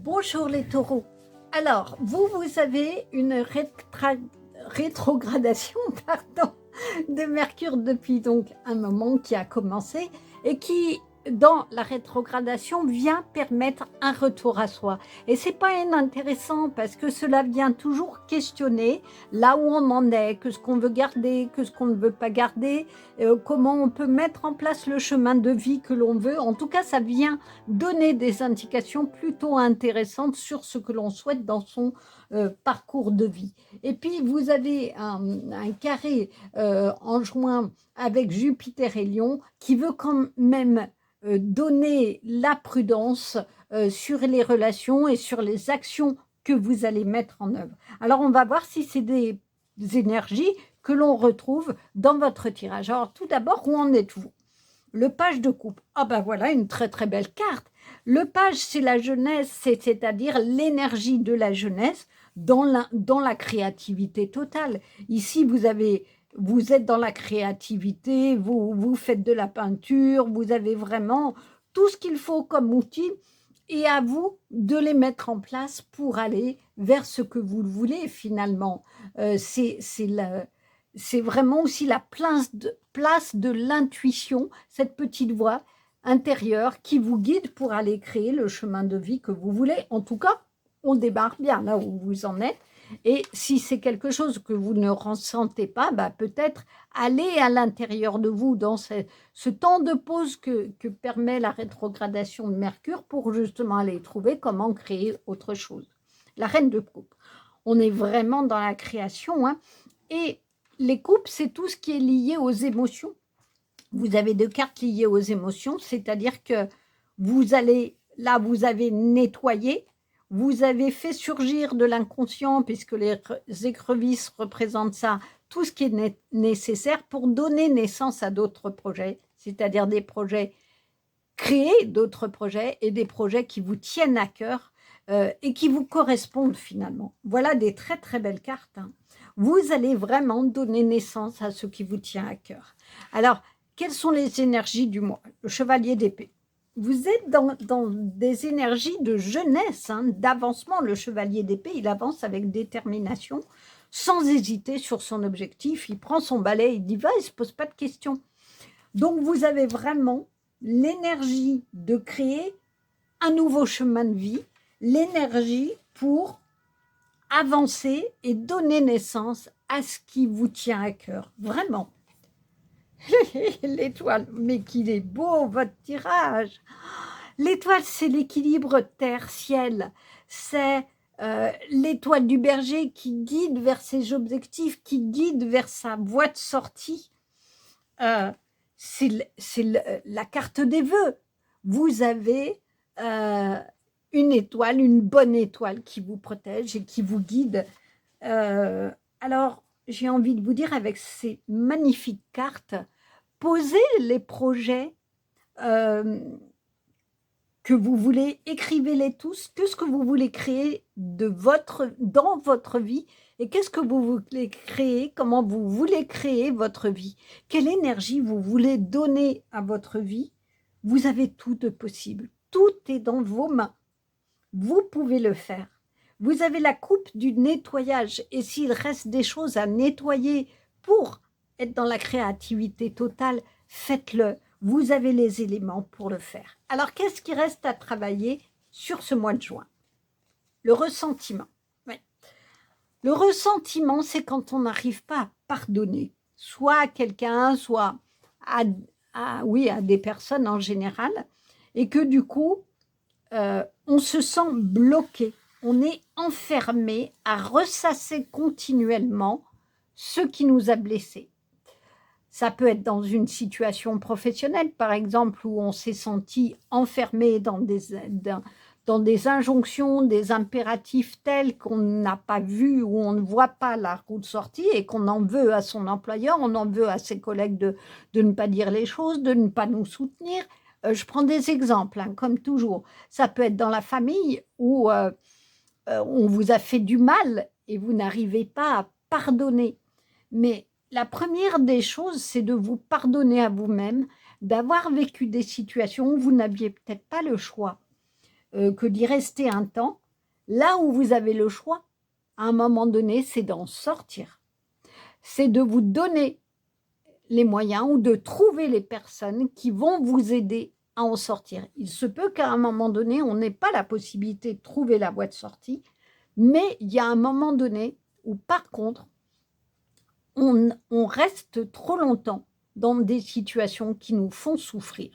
Bonjour les taureaux. Alors, vous avez une rétrogradation pardon, de Mercure depuis donc un moment qui a commencé et qui, dans la rétrogradation, vient permettre un retour à soi. Et c'est pas inintéressant parce que cela vient toujours questionner là où on en est, que ce qu'on veut garder, que ce qu'on ne veut pas garder, comment on peut mettre en place le chemin de vie que l'on veut. En tout cas, ça vient donner des indications plutôt intéressantes sur ce que l'on souhaite dans son parcours de vie. Et puis, vous avez un carré en juin avec Jupiter et Lion qui veut quand même donner la prudence sur les relations et sur les actions que vous allez mettre en œuvre. Alors, on va voir si c'est des énergies que l'on retrouve dans votre tirage. Alors, tout d'abord, où en êtes-vous? Le page de coupe. Ah ben voilà, une très très belle carte. Le page, c'est la jeunesse, c'est-à-dire l'énergie de la jeunesse dans la créativité totale. Ici, vous êtes dans la créativité, vous faites de la peinture, vous avez vraiment tout ce qu'il faut comme outil et à vous de les mettre en place pour aller vers ce que vous voulez finalement. C'est vraiment aussi la place de l'intuition, cette petite voix intérieure qui vous guide pour aller créer le chemin de vie que vous voulez. En tout cas, on démarre bien là où vous en êtes. Et si c'est quelque chose que vous ne ressentez pas, bah peut-être aller à l'intérieur de vous dans ce temps de pause que permet la rétrogradation de Mercure pour justement aller trouver comment créer autre chose. La reine de coupe. On est vraiment dans la création, hein, et les coupes, c'est tout ce qui est lié aux émotions. Vous avez deux cartes liées aux émotions, c'est-à-dire que vous allez, là, vous avez nettoyé, vous avez fait surgir de l'inconscient, puisque les écrevisses représentent ça, tout ce qui est nécessaire pour donner naissance à d'autres projets, c'est-à-dire des projets créer d'autres projets et des projets qui vous tiennent à cœur et qui vous correspondent finalement. Voilà des très très belles cartes, hein. Vous allez vraiment donner naissance à ce qui vous tient à cœur. Alors, quelles sont les énergies du mois? Le chevalier d'épée. Vous êtes dans des énergies de jeunesse, hein, d'avancement. Le chevalier d'épée, il avance avec détermination, sans hésiter sur son objectif. Il prend son balai, il y va, il ne se pose pas de questions. Donc, vous avez vraiment l'énergie de créer un nouveau chemin de vie, l'énergie pour avancer et donner naissance à ce qui vous tient à cœur. Vraiment. L'étoile, mais qu'il est beau votre tirage. L'étoile, c'est l'équilibre terre-ciel. C'est l'étoile du berger qui guide vers ses objectifs, qui guide vers sa voie de sortie. C'est la carte des vœux. Vous avez une étoile, une bonne étoile qui vous protège et qui vous guide. Alors, j'ai envie de vous dire, avec ces magnifiques cartes, posez les projets que vous voulez, écrivez-les tous, qu'est-ce que vous voulez créer dans votre vie et qu'est-ce que vous voulez créer, comment vous voulez créer votre vie, quelle énergie vous voulez donner à votre vie. Vous avez tout de possible, tout est dans vos mains, vous pouvez le faire. Vous avez la coupe du nettoyage et s'il reste des choses à nettoyer pour être dans la créativité totale, faites-le. Vous avez les éléments pour le faire. Alors, qu'est-ce qui reste à travailler sur ce mois de juin? Le ressentiment. Oui. Le ressentiment, c'est quand on n'arrive pas à pardonner, soit à quelqu'un, soit à des personnes en général, et que du coup, on se sent bloqué. On est enfermé à ressasser continuellement ce qui nous a blessés. Ça peut être dans une situation professionnelle, par exemple, où on s'est senti enfermé dans des injonctions, des impératifs tels qu'on n'a pas vu, où on ne voit pas la route sortie et qu'on en veut à son employeur, on en veut à ses collègues de ne pas dire les choses, de ne pas nous soutenir. Je prends des exemples, hein, comme toujours. Ça peut être dans la famille où on vous a fait du mal et vous n'arrivez pas à pardonner. Mais la première des choses, c'est de vous pardonner à vous-même, d'avoir vécu des situations où vous n'aviez peut-être pas le choix, que d'y rester un temps. Là où vous avez le choix, à un moment donné, c'est d'en sortir. C'est de vous donner les moyens ou de trouver les personnes qui vont vous aider à en sortir. Il se peut qu'à un moment donné, on n'ait pas la possibilité de trouver la voie de sortie, mais il y a un moment donné où, par contre, on reste trop longtemps dans des situations qui nous font souffrir.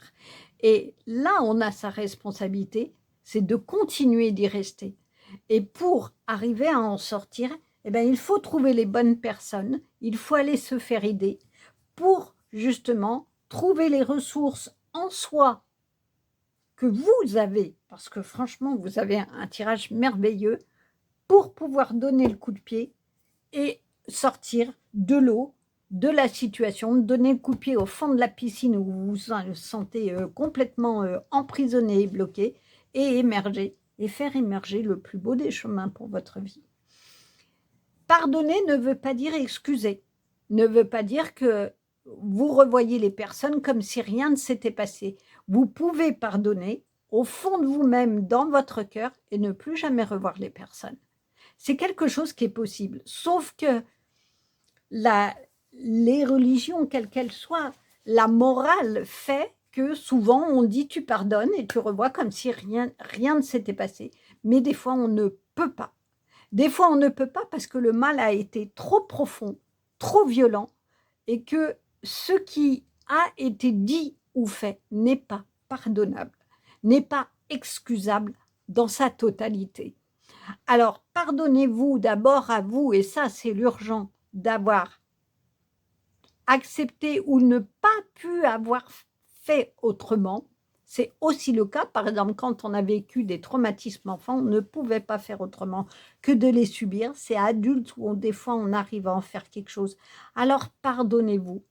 Et là, on a sa responsabilité, c'est de continuer d'y rester. Et pour arriver à en sortir, eh bien, il faut trouver les bonnes personnes, il faut aller se faire aider pour justement trouver les ressources en soi que vous avez, parce que franchement, vous avez un tirage merveilleux pour pouvoir donner le coup de pied et sortir de l'eau, de la situation, donner le coup de pied au fond de la piscine où vous vous sentez complètement emprisonné et bloqué, et émerger, et faire émerger le plus beau des chemins pour votre vie. Pardonner ne veut pas dire excuser, ne veut pas dire que vous revoyez les personnes comme si rien ne s'était passé. Vous pouvez pardonner au fond de vous-même, dans votre cœur, et ne plus jamais revoir les personnes. C'est quelque chose qui est possible, sauf que les religions, quelles qu'elles soient, la morale fait que souvent on dit tu pardonnes et tu revois comme si rien ne s'était passé. Mais des fois on ne peut pas. Des fois on ne peut pas parce que le mal a été trop profond, trop violent, et que ce qui a été dit ou fait n'est pas pardonnable, n'est pas excusable dans sa totalité. Alors, pardonnez-vous d'abord à vous, et ça, c'est l'urgent, d'avoir accepté ou ne pas pu avoir fait autrement. C'est aussi le cas, par exemple, quand on a vécu des traumatismes enfants, on ne pouvait pas faire autrement que de les subir. C'est adulte où des fois on arrive à en faire quelque chose. Alors, pardonnez-vous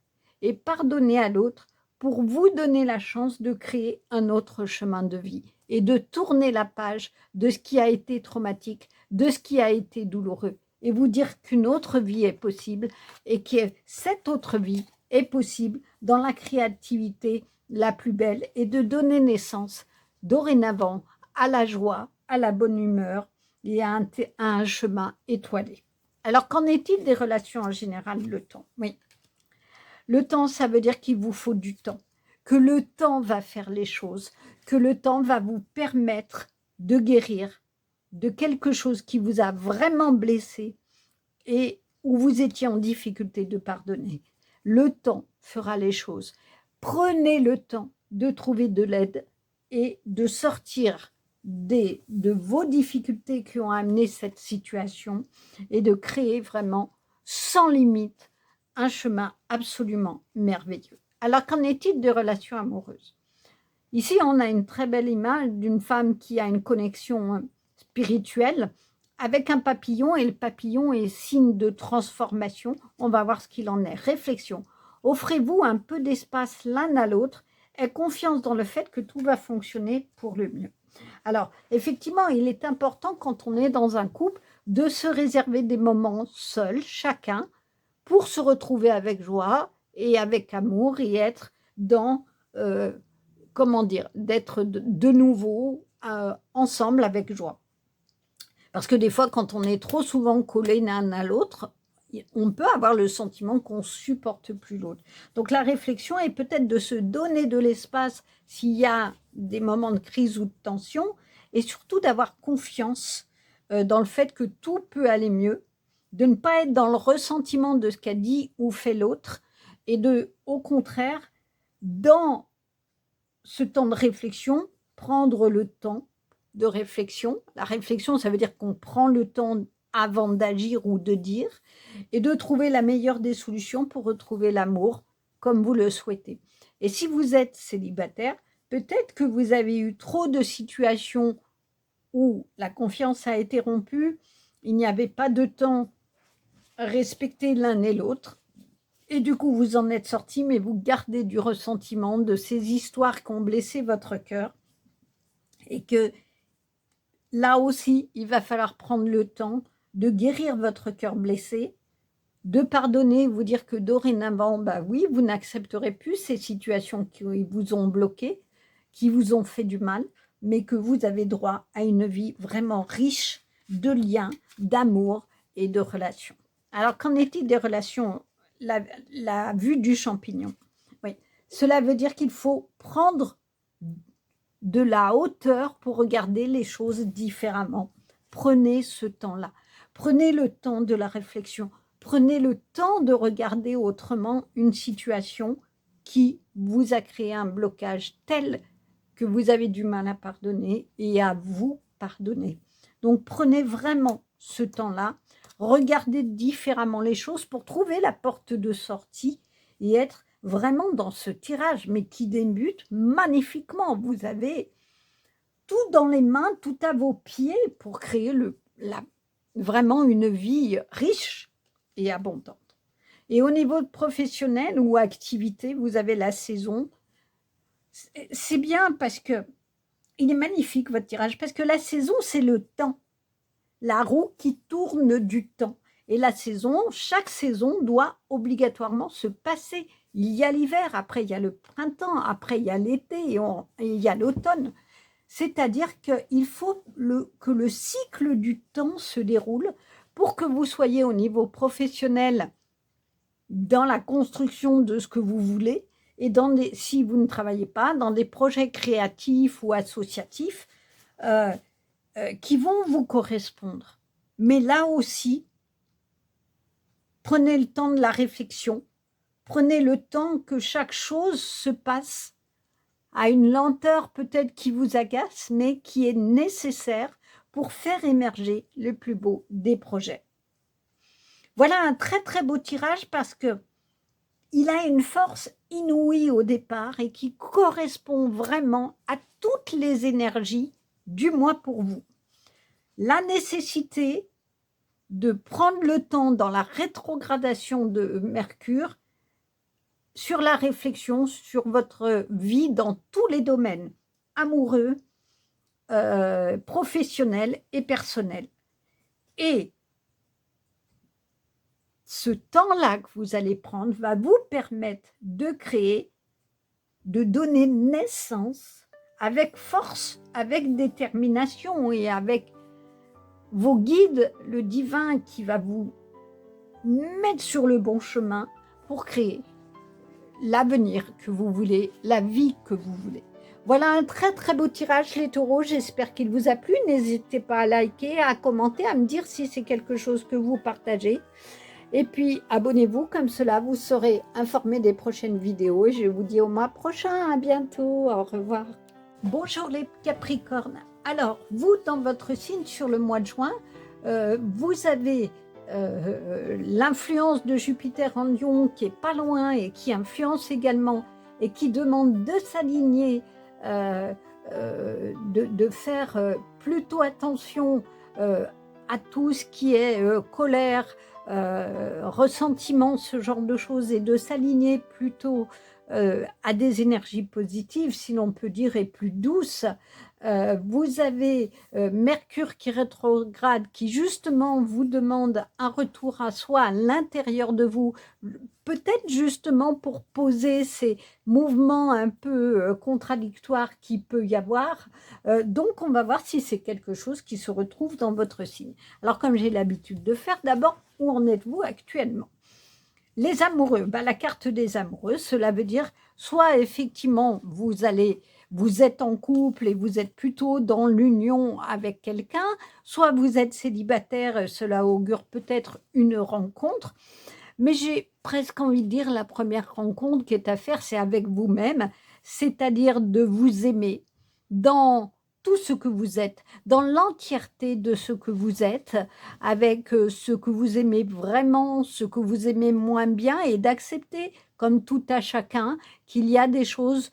et pardonnez à l'autre pour vous donner la chance de créer un autre chemin de vie et de tourner la page de ce qui a été traumatique, de ce qui a été douloureux, et vous dire qu'une autre vie est possible et que cette autre vie est possible dans la créativité la plus belle, et de donner naissance dorénavant à la joie, à la bonne humeur et à un chemin étoilé. Alors, qu'en est-il des relations en général? Le temps, oui. Le temps, ça veut dire qu'il vous faut du temps, que le temps va faire les choses, que le temps va vous permettre de guérir de quelque chose qui vous a vraiment blessé et où vous étiez en difficulté de pardonner. Le temps fera les choses. Prenez le temps de trouver de l'aide et de sortir de vos difficultés qui ont amené cette situation et de créer vraiment sans limite un chemin absolument merveilleux. Alors, qu'en est-il de relations amoureuses? Ici, on a une très belle image d'une femme qui a une connexion spirituelle avec un papillon, et le papillon est signe de transformation. On va voir ce qu'il en est. Réflexion. Offrez-vous un peu d'espace l'un à l'autre et confiance dans le fait que tout va fonctionner pour le mieux. Alors, effectivement, il est important quand on est dans un couple de se réserver des moments seuls, chacun, pour se retrouver avec joie et avec amour et être dans, comment dire, d'être de nouveau ensemble avec joie. Parce que des fois, quand on est trop souvent collés l'un à l'autre, on peut avoir le sentiment qu'on ne supporte plus l'autre. Donc la réflexion est peut-être de se donner de l'espace s'il y a des moments de crise ou de tension, et surtout d'avoir confiance dans le fait que tout peut aller mieux, de ne pas être dans le ressentiment de ce qu'a dit ou fait l'autre, et de, au contraire, dans ce temps de réflexion, prendre le temps de réflexion. La réflexion, ça veut dire qu'on prend le temps avant d'agir ou de dire, et de trouver la meilleure des solutions pour retrouver l'amour comme vous le souhaitez. Et si vous êtes célibataire, peut-être que vous avez eu trop de situations où la confiance a été rompue, il n'y avait pas de temps respecté l'un et l'autre, et du coup vous en êtes sorti, mais vous gardez du ressentiment de ces histoires qui ont blessé votre cœur, et que là aussi, il va falloir prendre le temps de guérir votre cœur blessé, de pardonner, vous dire que dorénavant, bah oui, vous n'accepterez plus ces situations qui vous ont bloqué, qui vous ont fait du mal. mais que vous avez droit à une vie vraiment riche de liens, d'amour et de relations. Alors, qu'en est-il des relations? La vue du champignon. Oui, cela veut dire qu'il faut prendre de la hauteur pour regarder les choses différemment. Prenez ce temps-là. Prenez le temps de la réflexion. Prenez le temps de regarder autrement une situation qui vous a créé un blocage tel que vous avez du mal à pardonner et à vous pardonner. Donc, prenez vraiment ce temps-là. Regardez différemment les choses pour trouver la porte de sortie et être vraiment dans ce tirage, mais qui débute magnifiquement. Vous avez tout dans les mains, tout à vos pieds pour créer vraiment une vie riche et abondante. Et au niveau professionnel ou activité, vous avez la saison. C'est bien parce que il est magnifique votre tirage, parce que la saison, c'est le temps. La roue qui tourne du temps. Et la saison, chaque saison doit obligatoirement se passer. Il y a l'hiver, après il y a le printemps, après il y a l'été et il y a l'automne. C'est-à-dire qu'il faut que le cycle du temps se déroule pour que vous soyez au niveau professionnel dans la construction de ce que vous voulez et si vous ne travaillez pas, dans des projets créatifs ou associatifs qui vont vous correspondre. Mais là aussi, prenez le temps de la réflexion, prenez le temps que chaque chose se passe à une lenteur peut-être qui vous agace, mais qui est nécessaire pour faire émerger le plus beau des projets. Voilà un très très beau tirage parce que il a une force inouïe au départ et qui correspond vraiment à toutes les énergies du mois pour vous. La nécessité de prendre le temps dans la rétrogradation de Mercure sur la réflexion sur votre vie dans tous les domaines, amoureux, professionnel et personnel. Et ce temps-là que vous allez prendre va vous permettre de créer, de donner naissance avec force, avec détermination et avec vos guides, le divin qui va vous mettre sur le bon chemin pour créer l'avenir que vous voulez, la vie que vous voulez. Voilà un très très beau tirage les taureaux, j'espère qu'il vous a plu. N'hésitez pas à liker, à commenter, à me dire si c'est quelque chose que vous partagez. Et puis abonnez-vous, comme cela vous serez informé des prochaines vidéos. Et je vous dis au mois prochain, à bientôt, au revoir. Bonjour les Capricornes. Alors, vous dans votre signe sur le mois de juin, vous avez l'influence de Jupiter en Lion qui est pas loin et qui influence également et qui demande de s'aligner, de faire plutôt attention à tout ce qui est colère, ressentiment, ce genre de choses, et de s'aligner plutôt à des énergies positives, si l'on peut dire, et plus douces. Vous avez Mercure qui rétrograde, qui justement vous demande un retour à soi à l'intérieur de vous, peut-être justement pour poser ces mouvements un peu contradictoires qu'il peut y avoir. Donc on va voir si c'est quelque chose qui se retrouve dans votre signe. Alors comme j'ai l'habitude de faire, d'abord, où en êtes-vous actuellement? Les amoureux, la carte des amoureux, cela veut dire soit effectivement vous êtes en couple et vous êtes plutôt dans l'union avec quelqu'un, soit vous êtes célibataire, cela augure peut-être une rencontre, mais j'ai presque envie de dire la première rencontre qui est à faire, c'est avec vous-même, c'est-à-dire de vous aimer dans tout ce que vous êtes, dans l'entièreté de ce que vous êtes, avec ce que vous aimez vraiment, ce que vous aimez moins bien, et d'accepter, comme tout à chacun, qu'il y a des choses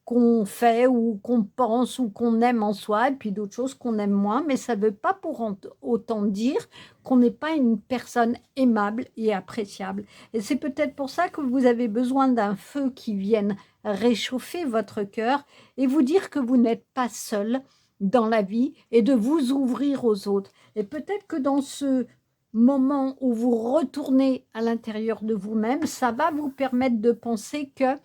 qu'on fait ou qu'on pense ou qu'on aime en soi, et puis d'autres choses qu'on aime moins, mais ça ne veut pas pour autant dire qu'on n'est pas une personne aimable et appréciable. Et c'est peut-être pour ça que vous avez besoin d'un feu qui vienne réchauffer votre cœur et vous dire que vous n'êtes pas seul dans la vie et de vous ouvrir aux autres. Et peut-être que dans ce moment où vous retournez à l'intérieur de vous-même, ça va vous permettre de penser que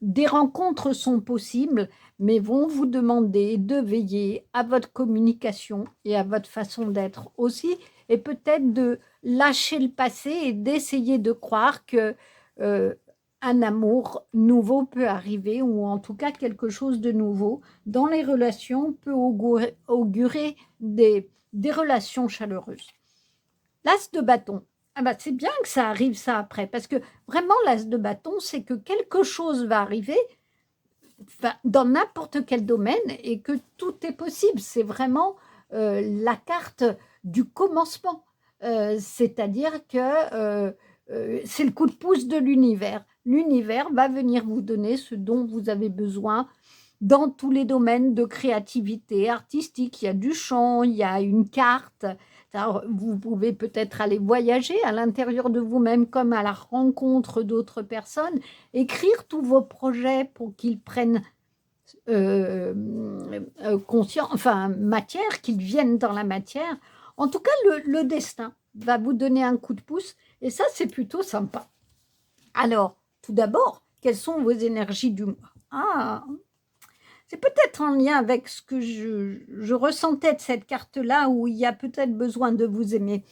des rencontres sont possibles, mais vont vous demander de veiller à votre communication et à votre façon d'être aussi, et peut-être de lâcher le passé et d'essayer de croire que un amour nouveau peut arriver, ou en tout cas quelque chose de nouveau dans les relations peut augurer des relations chaleureuses. L'as de bâton, ah bah c'est bien que ça arrive ça après, parce que vraiment l'as de bâton, c'est que quelque chose va arriver dans n'importe quel domaine et que tout est possible. C'est vraiment la carte du commencement. C'est-à-dire que c'est le coup de pouce de l'univers. L'univers va venir vous donner ce dont vous avez besoin dans tous les domaines de créativité artistique. Il y a du chant, il y a une carte. Alors, vous pouvez peut-être aller voyager à l'intérieur de vous-même comme à la rencontre d'autres personnes, écrire tous vos projets pour qu'ils prennent conscience, enfin matière, qu'ils viennent dans la matière. En tout cas, le destin va vous donner un coup de pouce et ça, c'est plutôt sympa. Alors, tout d'abord, quelles sont vos énergies du mois? Ah, c'est peut-être en lien avec ce que je ressentais de cette carte-là, où il y a peut-être besoin de vous aimer.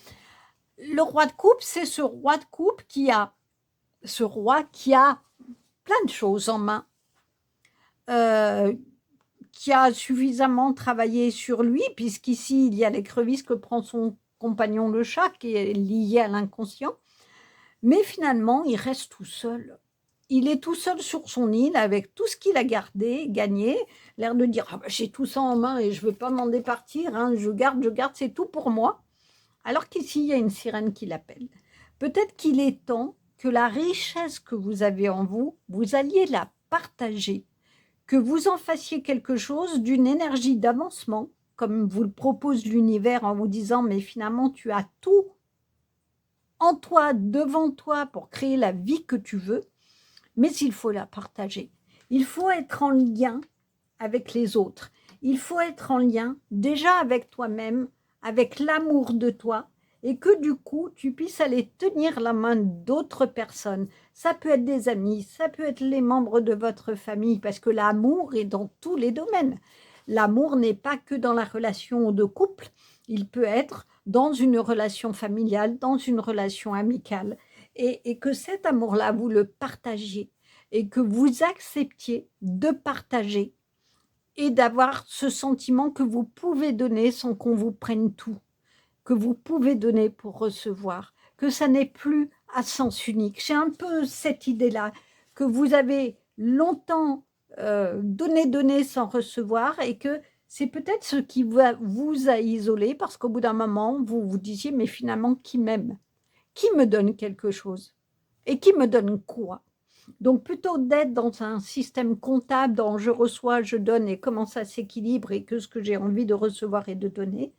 Le roi de coupe, c'est ce roi de coupe qui a plein de choses en main, qui a suffisamment travaillé sur lui, puisqu'ici, il y a l'écrevisse que prend son compagnon le chat, qui est lié à l'inconscient. Mais finalement, il reste tout seul. Il est tout seul sur son île avec tout ce qu'il a gagné, l'air de dire ah ben, j'ai tout ça en main et je ne veux pas m'en départir, hein, je garde, c'est tout pour moi. Alors qu'ici, il y a une sirène qui l'appelle. Peut-être qu'il est temps que la richesse que vous avez en vous, vous alliez la partager, que vous en fassiez quelque chose d'une énergie d'avancement, comme vous le propose l'univers en vous disant mais finalement tu as tout en toi, devant toi pour créer la vie que tu veux. Mais il faut la partager. Il faut être en lien avec les autres. Il faut être en lien déjà avec toi-même, avec l'amour de toi, et que du coup, tu puisses aller tenir la main d'autres personnes. Ça peut être des amis, ça peut être les membres de votre famille, parce que l'amour est dans tous les domaines. L'amour n'est pas que dans la relation de couple, il peut être dans une relation familiale, dans une relation amicale. Et que cet amour-là, vous le partagiez et que vous acceptiez de partager et d'avoir ce sentiment que vous pouvez donner sans qu'on vous prenne tout, que vous pouvez donner pour recevoir, que ça n'est plus à sens unique. J'ai un peu cette idée-là, que vous avez longtemps donné sans recevoir et que c'est peut-être ce qui vous a isolé parce qu'au bout d'un moment, vous vous disiez, mais finalement, qui m'aime? Qui me donne quelque chose? Et qui me donne quoi? Donc, plutôt d'être dans un système comptable dans je reçois, je donne et comment ça s'équilibre et que ce que j'ai envie de recevoir et de donner,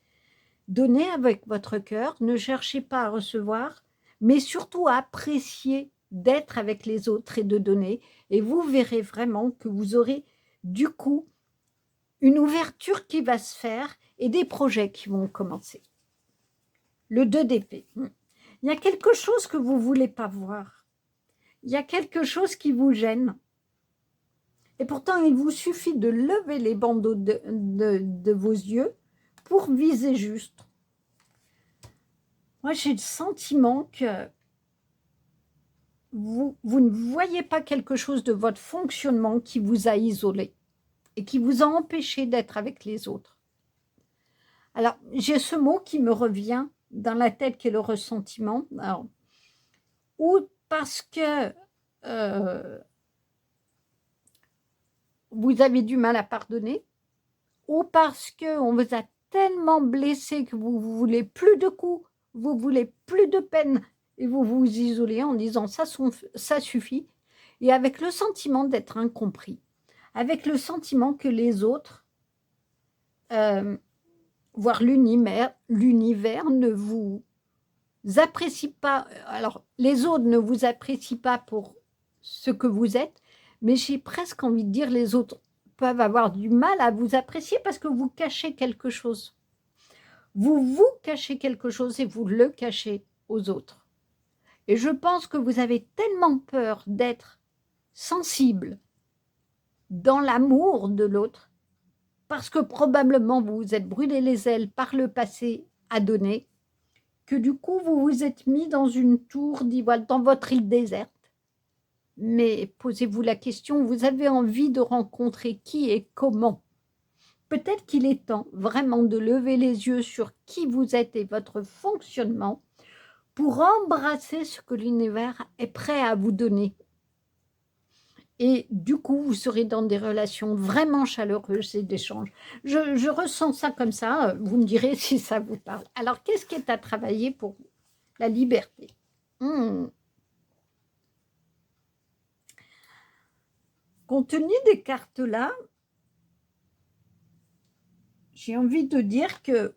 donnez avec votre cœur, ne cherchez pas à recevoir, mais surtout à apprécier d'être avec les autres et de donner. Et vous verrez vraiment que vous aurez du coup une ouverture qui va se faire et des projets qui vont commencer. Le 2 d'épée. Il y a quelque chose que vous ne voulez pas voir. Il y a quelque chose qui vous gêne. Et pourtant, il vous suffit de lever les bandeaux de vos yeux pour viser juste. Moi, j'ai le sentiment que vous ne voyez pas quelque chose de votre fonctionnement qui vous a isolé et qui vous a empêché d'être avec les autres. Alors, j'ai ce mot qui me revient dans la tête qui est le ressentiment. Alors, ou parce que vous avez du mal à pardonner, ou parce qu'on vous a tellement blessé que vous ne voulez plus de coups, vous voulez plus de peine, et vous vous isolez en disant ça suffit, et avec le sentiment d'être incompris, avec le sentiment que les autres, voire l'univers ne vous apprécie pas. Alors, les autres ne vous apprécient pas pour ce que vous êtes, mais j'ai presque envie de dire les autres peuvent avoir du mal à vous apprécier parce que vous cachez quelque chose. Vous cachez quelque chose et vous le cachez aux autres. Et je pense que vous avez tellement peur d'être sensible dans l'amour de l'autre, parce que probablement vous vous êtes brûlé les ailes par le passé à donner, que du coup vous vous êtes mis dans une tour d'ivoire, dans votre île déserte. Mais posez-vous la question, vous avez envie de rencontrer qui et comment? Peut-être qu'il est temps vraiment de lever les yeux sur qui vous êtes et votre fonctionnement pour embrasser ce que l'univers est prêt à vous donner. Et du coup, vous serez dans des relations vraiment chaleureuses et d'échanges. Je ressens ça comme ça, vous me direz si ça vous parle. Alors, qu'est-ce qui est à travailler pour vous? La liberté. Compte tenu des cartes là, j'ai envie de dire qu'il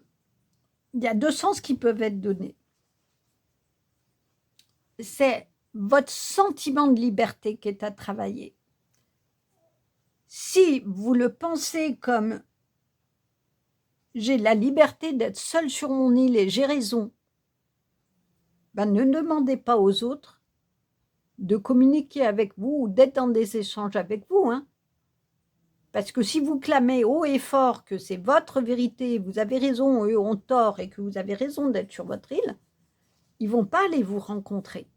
y a deux sens qui peuvent être donnés. C'est votre sentiment de liberté qui est à travailler. Si vous le pensez comme j'ai la liberté d'être seule sur mon île et j'ai raison, ben ne demandez pas aux autres de communiquer avec vous ou d'être dans des échanges avec vous. Hein. Parce que si vous clamez haut et fort que c'est votre vérité, vous avez raison, eux ont tort et que vous avez raison d'être sur votre île, ils ne vont pas aller vous rencontrer.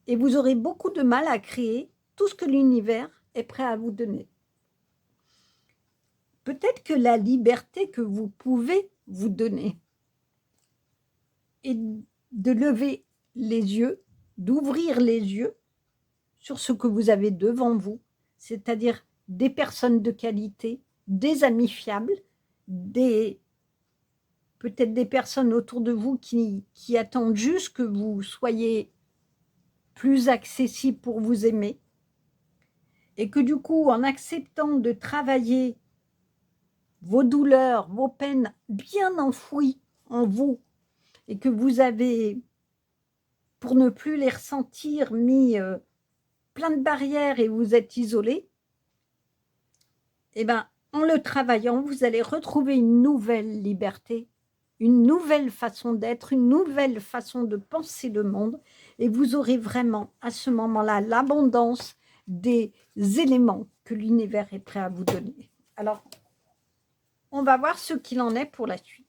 Et vous aurez beaucoup de mal à créer tout ce que l'univers est prêt à vous donner. Peut-être que la liberté que vous pouvez vous donner est de lever les yeux, d'ouvrir les yeux sur ce que vous avez devant vous, c'est-à-dire des personnes de qualité, des amis fiables, peut-être des personnes autour de vous qui attendent juste que vous soyez plus accessible pour vous aimer, et que du coup, en acceptant de travailler vos douleurs, vos peines bien enfouies en vous, et que vous avez, pour ne plus les ressentir, mis plein de barrières et vous êtes isolé, eh bien, en le travaillant, vous allez retrouver une nouvelle liberté, une nouvelle façon d'être, une nouvelle façon de penser le monde, et vous aurez vraiment, à ce moment-là, l'abondance des éléments que l'univers est prêt à vous donner. Alors, on va voir ce qu'il en est pour la suite.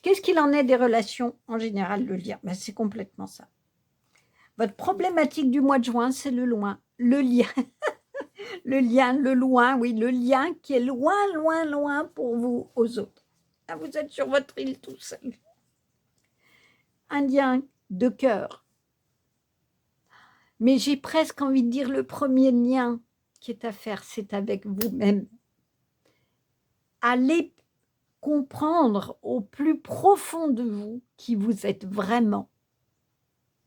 Qu'est-ce qu'il en est des relations en général, le lien? Ben, c'est complètement ça. Votre problématique du mois de juin, c'est le loin, le lien. Le lien, le loin, oui, le lien qui est loin, loin, loin pour vous aux autres. Ah, vous êtes sur votre île tout seul. Un lien de cœur. Mais j'ai presque envie de dire le premier lien qui est à faire, c'est avec vous-même. Allez comprendre au plus profond de vous qui vous êtes vraiment,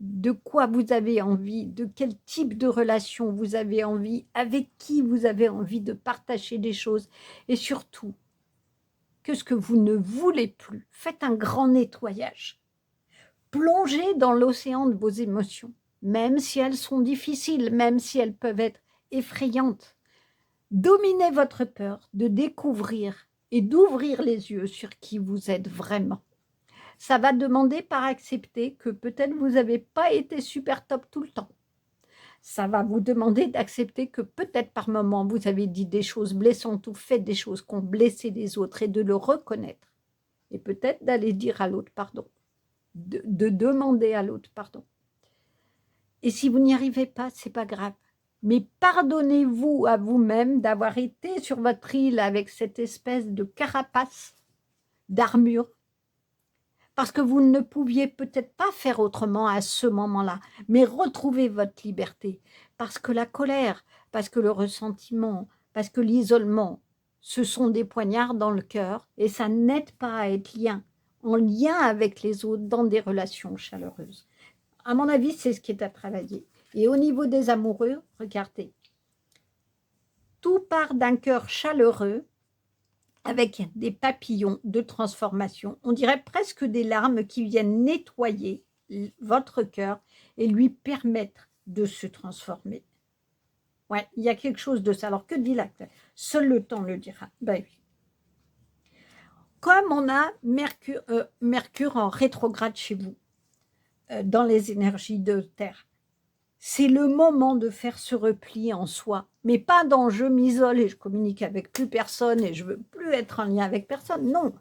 de quoi vous avez envie, de quel type de relation vous avez envie, avec qui vous avez envie de partager des choses, et surtout, que ce que vous ne voulez plus. Faites un grand nettoyage. Plongez dans l'océan de vos émotions, même si elles sont difficiles, même si elles peuvent être effrayantes. Dominez votre peur de découvrir et d'ouvrir les yeux sur qui vous êtes vraiment. Ça va demander par accepter que peut-être vous n'avez pas été super top tout le temps. Ça va vous demander d'accepter que peut-être par moment vous avez dit des choses blessantes ou fait des choses qui ont blessé les autres et de le reconnaître. Et peut-être d'aller dire à l'autre pardon, de demander à l'autre pardon. Et si vous n'y arrivez pas, c'est pas grave. Mais pardonnez-vous à vous-même d'avoir été sur votre île avec cette espèce de carapace, d'armure, parce que vous ne pouviez peut-être pas faire autrement à ce moment-là, mais retrouvez votre liberté, parce que la colère, parce que le ressentiment, parce que l'isolement, ce sont des poignards dans le cœur, et ça n'aide pas à être en lien avec les autres dans des relations chaleureuses. À mon avis, c'est ce qui est à travailler. Et au niveau des amoureux, regardez, tout part d'un cœur chaleureux, avec des papillons de transformation. On dirait presque des larmes qui viennent nettoyer votre cœur et lui permettre de se transformer. Ouais, il y a quelque chose de ça. Alors que dit l'acte? Seul le temps le dira. Ben oui. Comme on a Mercure en rétrograde chez vous, dans les énergies de Terre, c'est le moment de faire ce repli en soi, mais pas dans je m'isole et je communique avec plus personne et je veux plus être en lien avec personne. Non,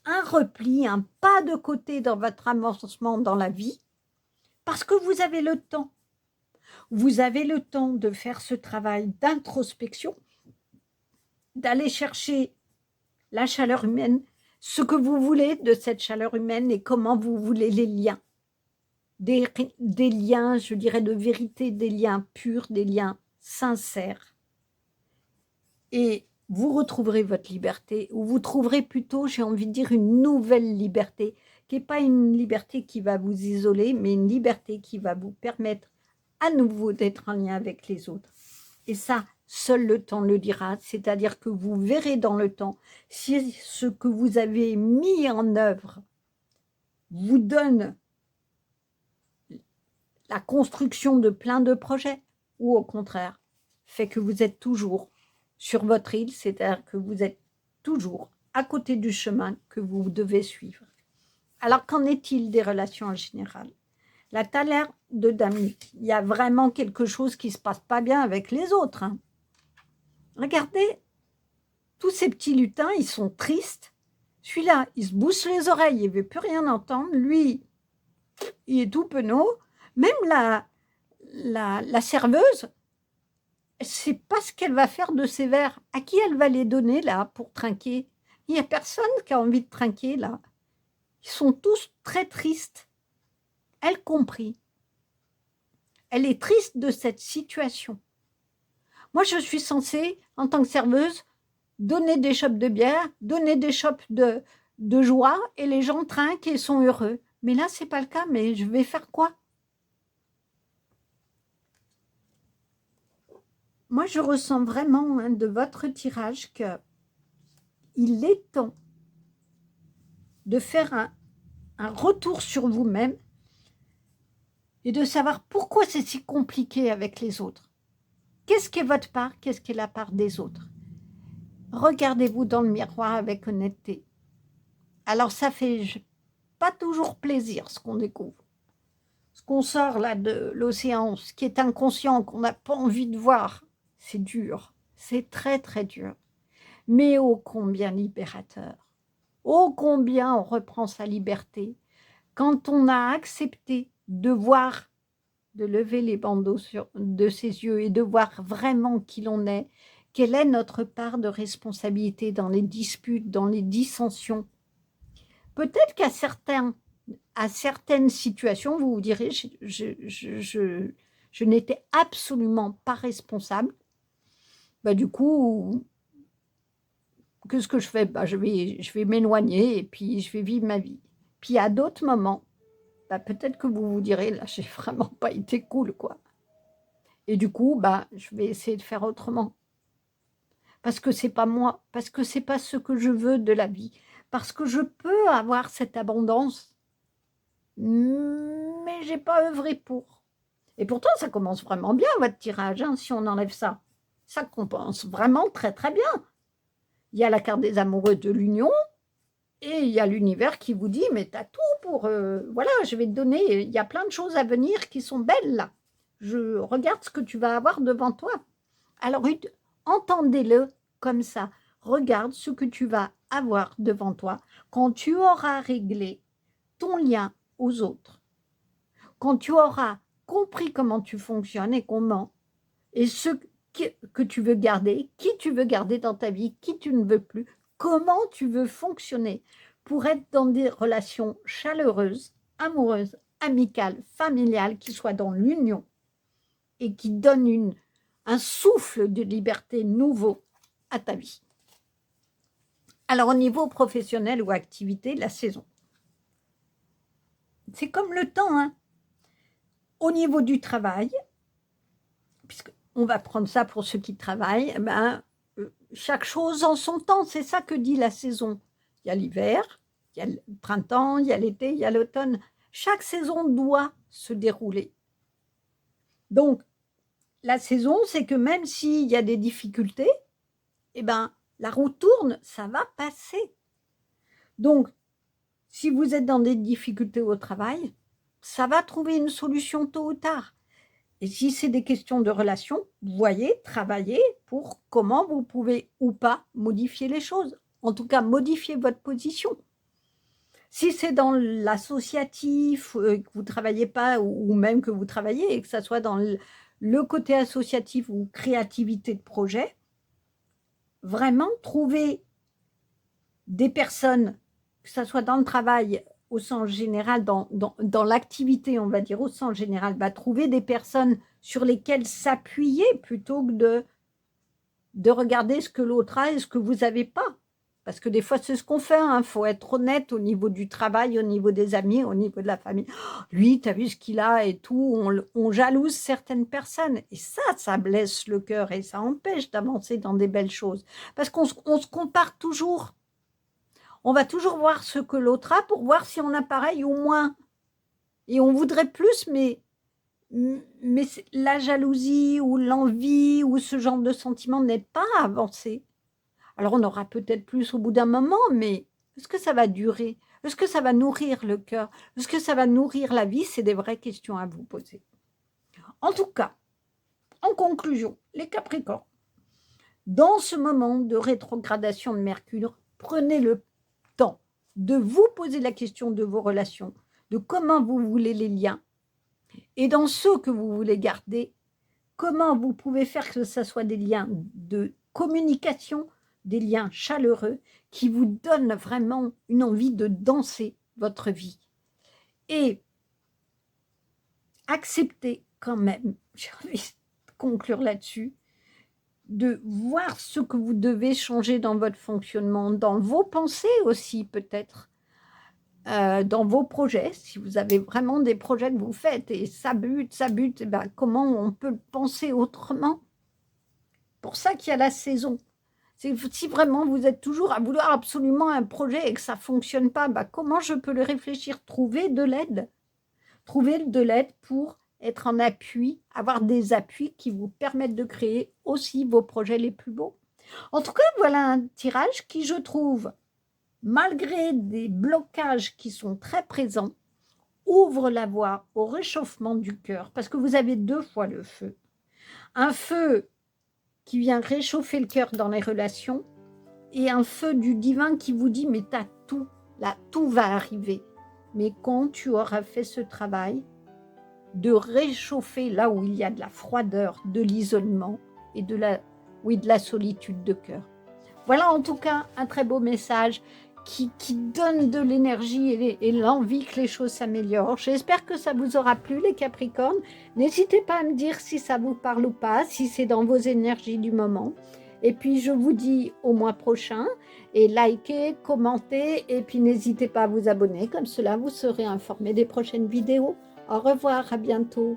un repli, un pas de côté dans votre avancement dans la vie, parce que vous avez le temps. Vous avez le temps de faire ce travail d'introspection, d'aller chercher la chaleur humaine, ce que vous voulez de cette chaleur humaine et comment vous voulez les liens. Des liens, je dirais, de vérité, des liens purs, des liens sincères. Et vous retrouverez votre liberté, ou vous trouverez plutôt, j'ai envie de dire, une nouvelle liberté, qui n'est pas une liberté qui va vous isoler, mais une liberté qui va vous permettre à nouveau d'être en lien avec les autres. Et ça, seul le temps le dira, c'est-à-dire que vous verrez dans le temps si ce que vous avez mis en œuvre vous donne la construction de plein de projets, ou au contraire, fait que vous êtes toujours sur votre île, c'est-à-dire que vous êtes toujours à côté du chemin que vous devez suivre. Alors, qu'en est-il des relations en général? La Thaler de Dame, il y a vraiment quelque chose qui ne se passe pas bien avec les autres. Hein. Regardez, tous ces petits lutins, ils sont tristes. Celui-là, il se bouche les oreilles, il ne veut plus rien entendre. Lui, il est tout penaud. Même la serveuse, elle ne sait pas ce qu'elle va faire de ces verres. À qui elle va les donner, là, pour trinquer? Il n'y a personne qui a envie de trinquer, là. Ils sont tous très tristes. Elle compris. Elle est triste de cette situation. Moi, je suis censée, en tant que serveuse, donner des chopes de bière, donner des chopes de joie, et les gens trinquent et sont heureux. Mais là, ce n'est pas le cas, mais je vais faire quoi? Moi, je ressens vraiment hein, de votre tirage qu'il est temps de faire un retour sur vous-même et de savoir pourquoi c'est si compliqué avec les autres. Qu'est-ce qui est votre part? Qu'est-ce qui est la part des autres? Regardez-vous dans le miroir avec honnêteté. Alors, ça fait pas toujours plaisir ce qu'on découvre. Ce qu'on sort là de l'océan, ce qui est inconscient, qu'on n'a pas envie de voir, c'est dur. C'est très, très dur. Mais ô combien libérateur. Ô combien on reprend sa liberté quand on a accepté de voir, de lever les bandeaux de ses yeux et de voir vraiment qui l'on est, quelle est notre part de responsabilité dans les disputes, dans les dissensions. Peut-être qu'à certaines situations, vous vous direz, je n'étais absolument pas responsable. Bah, du coup, qu'est-ce que je fais? Bah, je vais m'éloigner et puis je vais vivre ma vie. Puis à d'autres moments, bah, peut-être que vous vous direz, là, j'ai vraiment pas été cool, quoi. Et du coup, bah, je vais essayer de faire autrement. Parce que c'est pas moi, parce que c'est pas ce que je veux de la vie. Parce que je peux avoir cette abondance, mais j'ai pas œuvré pour. Et pourtant, ça commence vraiment bien, votre tirage, hein, si on enlève ça. Ça commence vraiment très, très bien. Il y a la carte des amoureux de l'union, et il y a l'univers qui vous dit, mais tu as tout pour... voilà, je vais te donner, il y a plein de choses à venir qui sont belles, là. Je regarde ce que tu vas avoir devant toi. Alors, entendez-le comme ça. Regarde ce que tu vas avoir devant toi quand tu auras réglé ton lien aux autres. Quand tu auras compris comment tu fonctionnes et comment, et ce que tu veux garder, qui tu veux garder dans ta vie, qui tu ne veux plus, comment tu veux fonctionner pour être dans des relations chaleureuses, amoureuses, amicales, familiales, qui soient dans l'union et qui donnent un souffle de liberté nouveau à ta vie. Alors, au niveau professionnel ou activité, la saison. C'est comme le temps, hein. Au niveau du travail, puisqu'on va prendre ça pour ceux qui travaillent, ben, chaque chose en son temps, c'est ça que dit la saison. Il y a l'hiver, il y a le printemps, il y a l'été, il y a l'automne. Chaque saison doit se dérouler. Donc, la saison, c'est que même s'il y a des difficultés, eh ben, la roue tourne, ça va passer. Donc, si vous êtes dans des difficultés au travail, ça va trouver une solution tôt ou tard. Et si c'est des questions de relation, voyez, travaillez pour comment vous pouvez ou pas modifier les choses. En tout cas, modifier votre position. Si c'est dans l'associatif, que vous ne travaillez pas, ou même que vous travaillez, et que ça soit dans le côté associatif ou créativité de projet, vraiment trouver des personnes, que ce soit dans le travail au sens général, dans l'activité, on va dire au sens général, trouver des personnes sur lesquelles s'appuyer plutôt que de regarder ce que l'autre a et ce que vous n'avez pas. Parce que des fois, c'est ce qu'on fait. Il faut être honnête au niveau du travail, au niveau des amis, au niveau de la famille. Oh, lui, tu as vu ce qu'il a et tout. On jalouse certaines personnes. Et ça blesse le cœur et ça empêche d'avancer dans des belles choses. Parce qu'on se compare toujours. On va toujours voir ce que l'autre a pour voir si on a pareil ou moins. Et on voudrait plus, mais la jalousie ou l'envie ou ce genre de sentiment n'aide pas à avancer. Alors, on aura peut-être plus au bout d'un moment, mais est-ce que ça va durer? Est-ce que ça va nourrir le cœur? Est-ce que ça va nourrir la vie? C'est des vraies questions à vous poser. En tout cas, en conclusion, les Capricornes, dans ce moment de rétrogradation de Mercure, prenez le temps de vous poser la question de vos relations, de comment vous voulez les liens, et dans ceux que vous voulez garder, comment vous pouvez faire que ce soit des liens de communication, des liens chaleureux qui vous donnent vraiment une envie de danser votre vie. Et acceptez quand même, j'ai envie de conclure là-dessus, de voir ce que vous devez changer dans votre fonctionnement, dans vos pensées aussi peut-être, dans vos projets, si vous avez vraiment des projets que vous faites et ça bute, et ben, comment on peut penser autrement? Pour ça qu'il y a la saison. Si vraiment vous êtes toujours à vouloir absolument un projet et que ça ne fonctionne pas, comment je peux le réfléchir? Trouver de l'aide. Trouver de l'aide pour être en appui, avoir des appuis qui vous permettent de créer aussi vos projets les plus beaux. En tout cas, voilà un tirage qui, je trouve, malgré des blocages qui sont très présents, ouvre la voie au réchauffement du cœur, parce que vous avez 2 fois le feu. Un feu qui vient réchauffer le cœur dans les relations, et un feu du divin qui vous dit, mais t'as tout, là, tout va arriver. Mais quand tu auras fait ce travail de réchauffer là où il y a de la froideur, de l'isolement et de la solitude de cœur. Voilà en tout cas un très beau message qui donne de l'énergie et l'envie que les choses s'améliorent. J'espère que ça vous aura plu, les Capricornes. N'hésitez pas à me dire si ça vous parle ou pas, si c'est dans vos énergies du moment. Et puis, je vous dis au mois prochain. Et likez, commentez. Et puis, n'hésitez pas à vous abonner. Comme cela, vous serez informés des prochaines vidéos. Au revoir, à bientôt.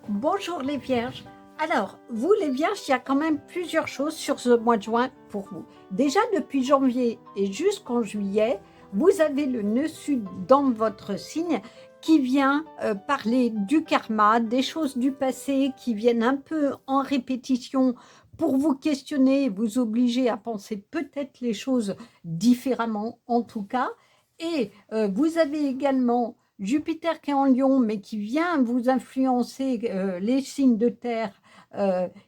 Bonjour les Vierges. Alors, vous les Vierges, il y a quand même plusieurs choses sur ce mois de juin pour vous. Déjà, depuis janvier et jusqu'en juillet, vous avez le nœud sud dans votre signe qui vient parler du karma, des choses du passé qui viennent un peu en répétition pour vous questionner et vous obliger à penser peut-être les choses différemment en tout cas. Et vous avez également Jupiter qui est en Lion, mais qui vient vous influencer les signes de terre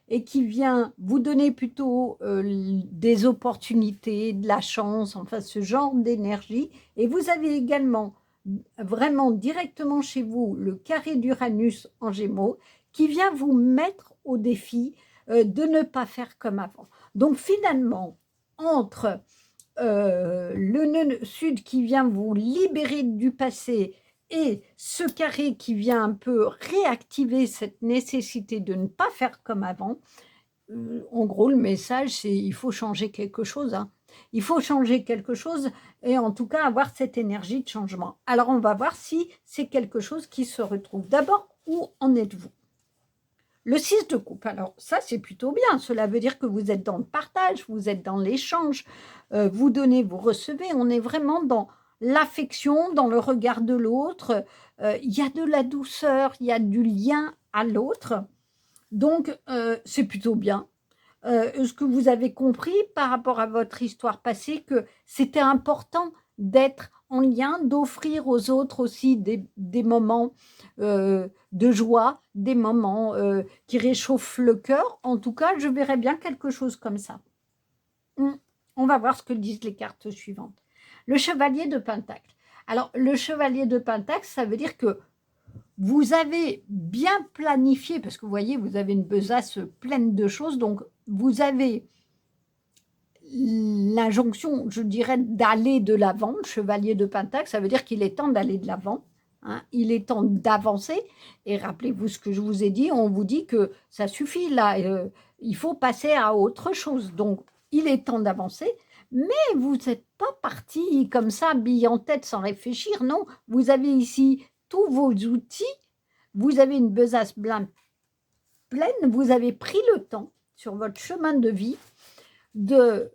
et qui vient vous donner plutôt des opportunités, de la chance, enfin ce genre d'énergie. Et vous avez également vraiment directement chez vous le carré d'Uranus en Gémeaux qui vient vous mettre au défi de ne pas faire comme avant. Donc finalement, entre le nœud sud qui vient vous libérer du passé et ce carré qui vient un peu réactiver cette nécessité de ne pas faire comme avant, en gros, le message, c'est il faut changer quelque chose. Hein. Il faut changer quelque chose et en tout cas avoir cette énergie de changement. Alors, on va voir si c'est quelque chose qui se retrouve. D'abord, où en êtes-vous? Le 6 de coupe, alors ça c'est plutôt bien, cela veut dire que vous êtes dans le partage, vous êtes dans l'échange, vous donnez, vous recevez, on est vraiment dans l'affection, dans le regard de l'autre, il y a de la douceur, il y a du lien à l'autre, donc c'est plutôt bien. Est-ce que vous avez compris par rapport à votre histoire passée que c'était important d'être en lien, d'offrir aux autres aussi des moments de joie, des moments qui réchauffent le cœur. En tout cas, je verrais bien quelque chose comme ça. On va voir ce que disent les cartes suivantes. Le chevalier de Pentacle. Alors, le chevalier de Pentacle, ça veut dire que vous avez bien planifié, parce que vous voyez, vous avez une besace pleine de choses, donc vous avez l'injonction, je dirais, d'aller de l'avant. Le chevalier de Pentacle, ça veut dire qu'il est temps d'aller de l'avant. Hein, il est temps d'avancer. Et rappelez-vous ce que je vous ai dit, on vous dit que ça suffit là, il faut passer à autre chose. Donc, il est temps d'avancer, mais vous n'êtes pas parti comme ça, bille en tête, sans réfléchir. Non, vous avez ici tous vos outils, vous avez une besace pleine, vous avez pris le temps sur votre chemin de vie de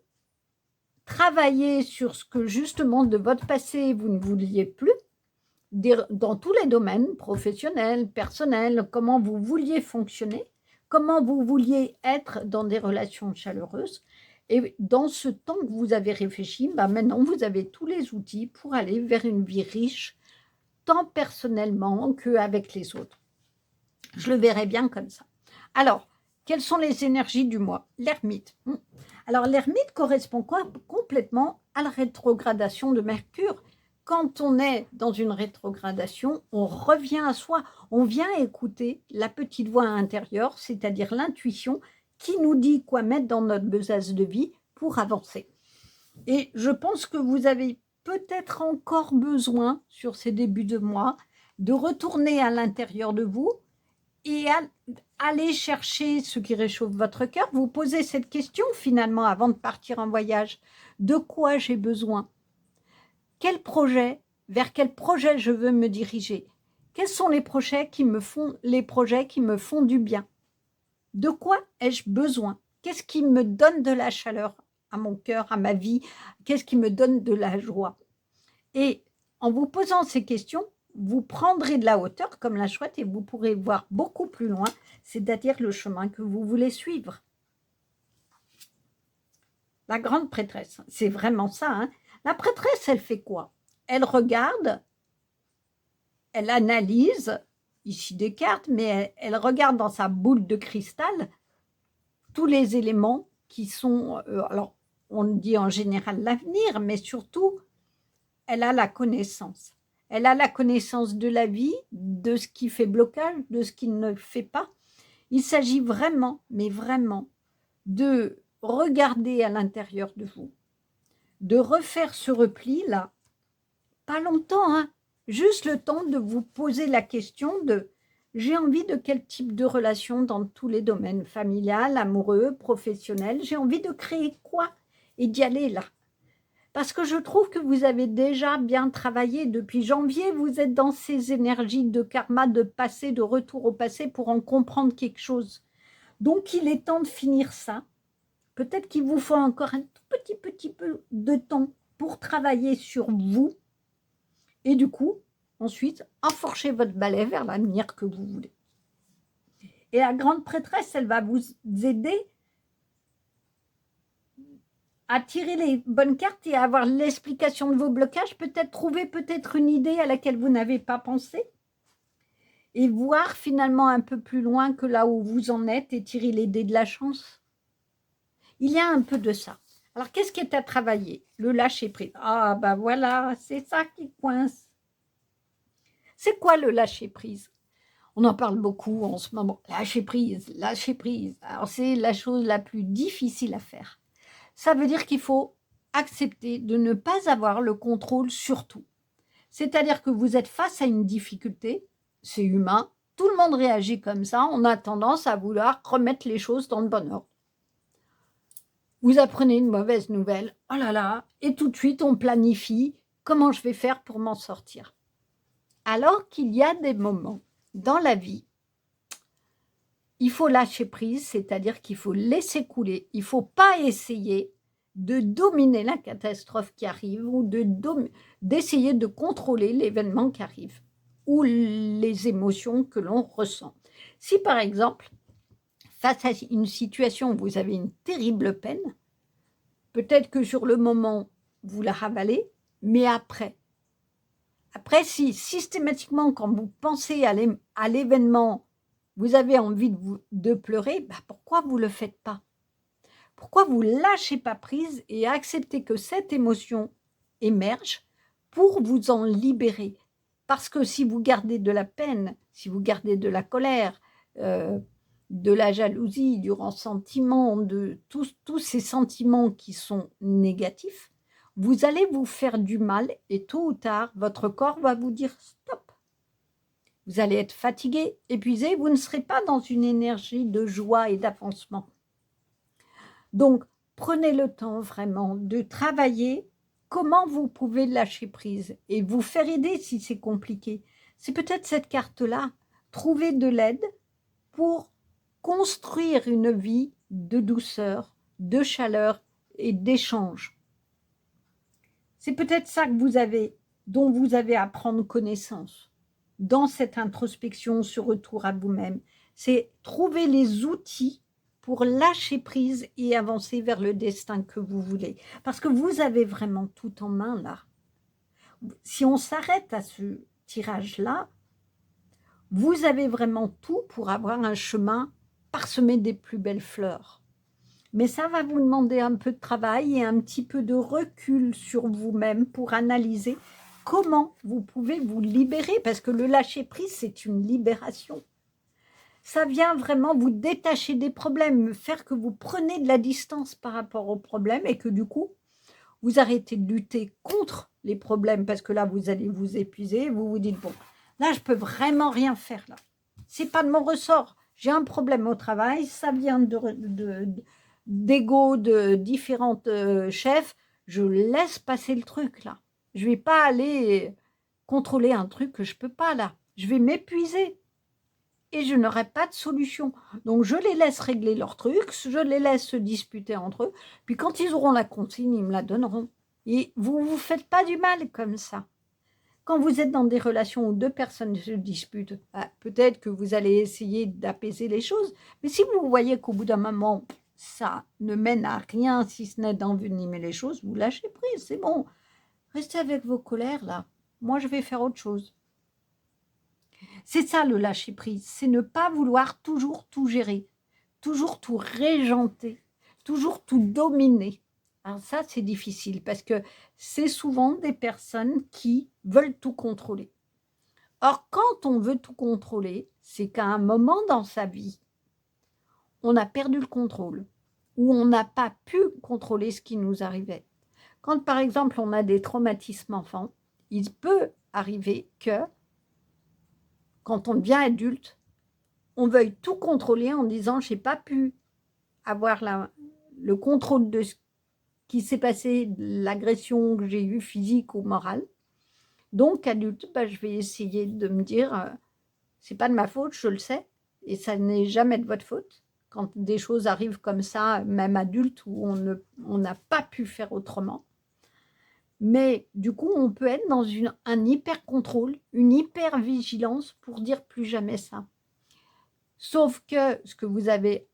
travailler sur ce que justement de votre passé vous ne vouliez plus, dans tous les domaines, professionnels, personnels, comment vous vouliez fonctionner, comment vous vouliez être dans des relations chaleureuses. Et dans ce temps que vous avez réfléchi, maintenant vous avez tous les outils pour aller vers une vie riche, tant personnellement qu'avec les autres. Je le verrais bien comme ça. Alors, quelles sont les énergies du mois? L'ermite. Alors, l'ermite correspond complètement à la rétrogradation de Mercure. Quand on est dans une rétrogradation, on revient à soi, on vient écouter la petite voix intérieure, c'est-à-dire l'intuition qui nous dit quoi mettre dans notre besace de vie pour avancer. Et je pense que vous avez peut-être encore besoin, sur ces débuts de mois, de retourner à l'intérieur de vous et aller chercher ce qui réchauffe votre cœur. Vous posez cette question finalement avant de partir en voyage. De quoi j'ai besoin? Quel projet? Vers quel projet je veux me diriger? Quels sont les projets qui me font du bien? De quoi ai-je besoin? Qu'est-ce qui me donne de la chaleur à mon cœur, à ma vie? Qu'est-ce qui me donne de la joie? Et en vous posant ces questions, vous prendrez de la hauteur comme la chouette et vous pourrez voir beaucoup plus loin, c'est-à-dire le chemin que vous voulez suivre. La grande prêtresse, c'est vraiment ça. Hein. La prêtresse, elle fait quoi? Elle regarde, elle analyse, ici des cartes, mais elle regarde dans sa boule de cristal tous les éléments qui sont, alors on dit en général l'avenir, mais surtout, elle a la connaissance. Elle a la connaissance de la vie, de ce qui fait blocage, de ce qui ne fait pas. Il s'agit vraiment, mais vraiment, de regarder à l'intérieur de vous, de refaire ce repli-là, pas longtemps, hein, juste le temps de vous poser la question de « j'ai envie de quel type de relation dans tous les domaines, familial, amoureux, professionnel, j'ai envie de créer quoi ?» et d'y aller là. Parce que je trouve que vous avez déjà bien travaillé depuis janvier, vous êtes dans ces énergies de karma, de passé, de retour au passé pour en comprendre quelque chose. Donc, il est temps de finir ça. Peut-être qu'il vous faut encore un tout petit peu de temps pour travailler sur vous. Et du coup, ensuite, enfourchez votre balai vers l'avenir que vous voulez. Et la grande prêtresse, elle va vous aider à tirer les bonnes cartes et à avoir l'explication de vos blocages, peut-être trouver peut-être une idée à laquelle vous n'avez pas pensé et voir finalement un peu plus loin que là où vous en êtes et tirer les dés de la chance. Il y a un peu de ça. Alors, qu'est-ce qui est à travailler? Le lâcher-prise. Ah, ben voilà, c'est ça qui coince. C'est quoi le lâcher-prise? On en parle beaucoup en ce moment. Lâcher-prise, lâcher-prise. Alors, c'est la chose la plus difficile à faire. Ça veut dire qu'il faut accepter de ne pas avoir le contrôle sur tout. C'est-à-dire que vous êtes face à une difficulté, c'est humain, tout le monde réagit comme ça, on a tendance à vouloir remettre les choses dans le bon ordre. Vous apprenez une mauvaise nouvelle, oh là là, et tout de suite on planifie comment je vais faire pour m'en sortir. Alors qu'il y a des moments dans la vie, il faut lâcher prise, c'est-à-dire qu'il faut laisser couler. Il ne faut pas essayer de dominer la catastrophe qui arrive ou d'essayer de contrôler l'événement qui arrive ou les émotions que l'on ressent. Si par exemple, face à une situation où vous avez une terrible peine, peut-être que sur le moment, vous la ravalez, mais après, Après, si systématiquement, quand vous pensez à l'événement, vous avez envie de pleurer, bah pourquoi vous ne le faites pas? Pourquoi vous ne lâchez pas prise et acceptez que cette émotion émerge pour vous en libérer? Parce que si vous gardez de la peine, si vous gardez de la colère, euh, de la jalousie, du ressentiment, de tous ces sentiments qui sont négatifs, vous allez vous faire du mal et tôt ou tard, votre corps va vous dire stop. Vous allez être fatigué, épuisé, vous ne serez pas dans une énergie de joie et d'avancement. Donc, prenez le temps vraiment de travailler comment vous pouvez lâcher prise et vous faire aider si c'est compliqué. C'est peut-être cette carte-là. Trouver de l'aide pour construire une vie de douceur, de chaleur et d'échange. C'est peut-être ça que vous avez, dont vous avez à prendre connaissance dans cette introspection, ce retour à vous-même. C'est trouver les outils pour lâcher prise et avancer vers le destin que vous voulez. Parce que vous avez vraiment tout en main là. Si on s'arrête à ce tirage-là, vous avez vraiment tout pour avoir un chemin parsemé des plus belles fleurs. Mais ça va vous demander un peu de travail et un petit peu de recul sur vous-même pour analyser comment vous pouvez vous libérer, parce que le lâcher-prise, c'est une libération. Ça vient vraiment vous détacher des problèmes, faire que vous prenez de la distance par rapport aux problèmes et que du coup, vous arrêtez de lutter contre les problèmes parce que là, vous allez vous épuiser. Vous vous dites, bon, là, je peux vraiment rien faire là. C'est pas de mon ressort. J'ai un problème au travail, ça vient d'ego de différentes chefs. Je laisse passer le truc là. Je vais pas aller contrôler un truc que je peux pas là. Je vais m'épuiser et je n'aurai pas de solution. Donc, je les laisse régler leurs trucs, je les laisse se disputer entre eux, puis quand ils auront la consigne, ils me la donneront. Et vous ne vous faites pas du mal comme ça. Quand vous êtes dans des relations où deux personnes se disputent, peut-être que vous allez essayer d'apaiser les choses, mais si vous voyez qu'au bout d'un moment, ça ne mène à rien, si ce n'est d'envenimer les choses, vous lâchez prise, c'est bon. Restez avec vos colères, là. Moi, je vais faire autre chose. C'est ça le lâcher-prise, c'est ne pas vouloir toujours tout gérer, toujours tout régenter, toujours tout dominer. Alors ça, c'est difficile parce que c'est souvent des personnes qui veulent tout contrôler. Or, quand on veut tout contrôler, c'est qu'à un moment dans sa vie, on a perdu le contrôle ou on n'a pas pu contrôler ce qui nous arrivait. Quand, par exemple, on a des traumatismes enfants, il peut arriver que quand on devient adulte, on veuille tout contrôler en disant « je n'ai pas pu avoir le contrôle de ce qui s'est passé, l'agression que j'ai eue physique ou morale. Donc, adulte, je vais essayer de me dire c'est pas de ma faute, je le sais, et ça n'est jamais de votre faute. Quand des choses arrivent comme ça, même adulte, où on n'a pas pu faire autrement. Mais du coup, on peut être dans un hyper-contrôle, une hyper-vigilance pour dire plus jamais ça. Sauf que ce que vous avez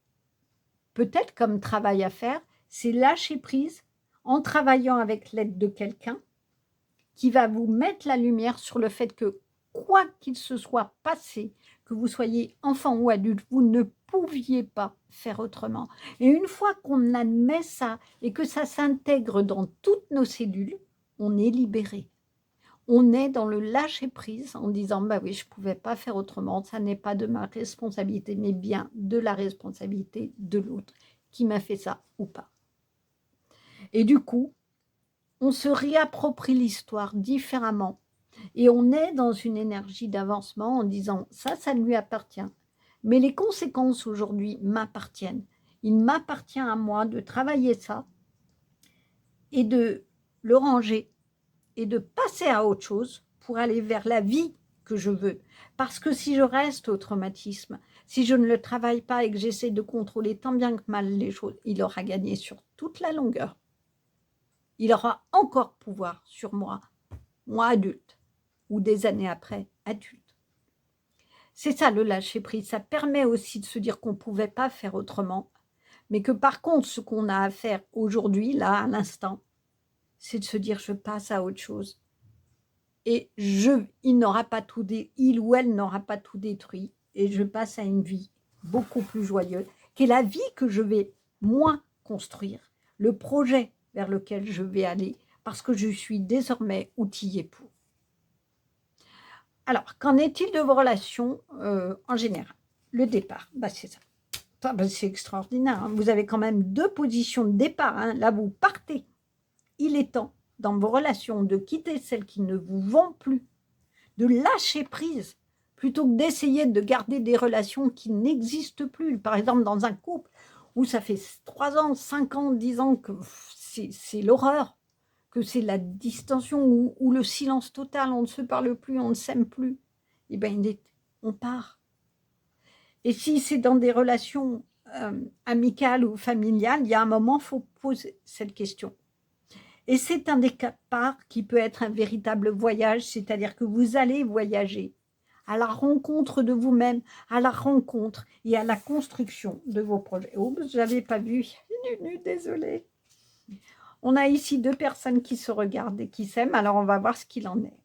peut-être comme travail à faire, c'est lâcher prise en travaillant avec l'aide de quelqu'un qui va vous mettre la lumière sur le fait que quoi qu'il se soit passé, que vous soyez enfant ou adulte, vous ne pouviez pas faire autrement. Et une fois qu'on admet ça et que ça s'intègre dans toutes nos cellules, on est libéré. On est dans le lâcher-prise en disant « oui, je ne pouvais pas faire autrement, ça n'est pas de ma responsabilité, mais bien de la responsabilité de l'autre qui m'a fait ça ou pas. » Et du coup, on se réapproprie l'histoire différemment et on est dans une énergie d'avancement en disant « ça lui appartient. Mais les conséquences aujourd'hui m'appartiennent. Il m'appartient à moi de travailler ça et de le ranger et de passer à autre chose pour aller vers la vie que je veux. Parce que si je reste au traumatisme, si je ne le travaille pas et que j'essaie de contrôler tant bien que mal les choses, il aura gagné sur toute la longueur. Il aura encore pouvoir sur moi adulte, ou des années après, adulte. C'est ça le lâcher-prise, ça permet aussi de se dire qu'on ne pouvait pas faire autrement, mais que par contre, ce qu'on a à faire aujourd'hui, là, à l'instant, c'est de se dire je passe à autre chose. et il n'aura pas tout il ou elle n'aura pas tout détruit, et je passe à une vie beaucoup plus joyeuse, qui est la vie que je vais, moi, construire, le projet vers lequel je vais aller, parce que je suis désormais outillée pour. Alors, qu'en est-il de vos relations en général? Le départ, c'est ça. C'est extraordinaire, hein. Vous avez quand même 2 positions de départ, hein. Là, vous partez. Il est temps, dans vos relations, de quitter celles qui ne vous vont plus, de lâcher prise, plutôt que d'essayer de garder des relations qui n'existent plus. Par exemple, dans un couple où ça fait 3 ans, 5 ans, 10 ans que c'est l'horreur, que c'est la distension ou le silence total, on ne se parle plus, on ne s'aime plus, eh bien, on part. Et si c'est dans des relations amicales ou familiales, il y a un moment, il faut poser cette question. Et c'est un départ qui peut être un véritable voyage, c'est-à-dire que vous allez voyager à la rencontre de vous-même, à la rencontre et à la construction de vos projets. Oh, je n'avais pas vu, désolée. On a ici 2 personnes qui se regardent et qui s'aiment, alors on va voir ce qu'il en est.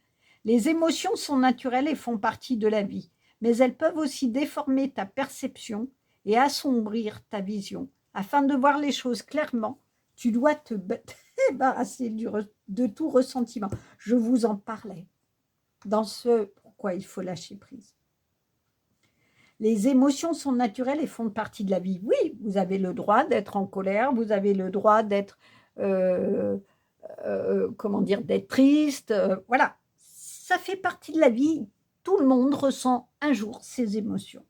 Les émotions sont naturelles et font partie de la vie, mais elles peuvent aussi déformer ta perception et assombrir ta vision. Afin de voir les choses clairement, tu dois te débarrasser de tout ressentiment. Je vous en parlais dans ce pourquoi il faut lâcher prise. Les émotions sont naturelles et font partie de la vie. Oui, vous avez le droit d'être en colère, vous avez le droit d'être d'être triste, voilà. Ça fait partie de la vie. Tout le monde ressent un jour ces émotions.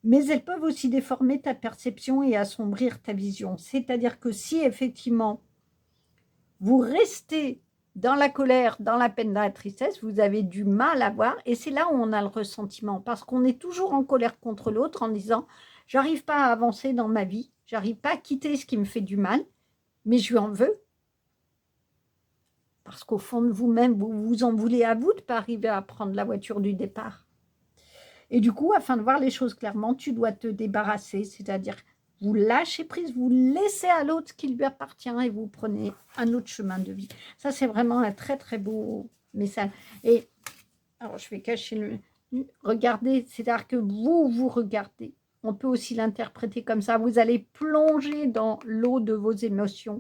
Mais elles peuvent aussi déformer ta perception et assombrir ta vision. C'est-à-dire que si effectivement vous restez dans la colère, dans la peine, dans la tristesse, vous avez du mal à voir, et c'est là où on a le ressentiment, parce qu'on est toujours en colère contre l'autre en disant « j'arrive pas à avancer dans ma vie, j'arrive pas à quitter ce qui me fait du mal, mais je lui en veux ». Parce qu'au fond de vous-même, vous vous en voulez à vous de ne pas arriver à prendre la voiture du départ. Et du coup, afin de voir les choses clairement, tu dois te débarrasser, c'est-à-dire vous lâchez prise, vous laissez à l'autre ce qui lui appartient et vous prenez un autre chemin de vie. Ça, c'est vraiment un très, très beau message. Et alors, je vais cacher le... Regardez, c'est-à-dire que vous regardez. On peut aussi l'interpréter comme ça. Vous allez plonger dans l'eau de vos émotions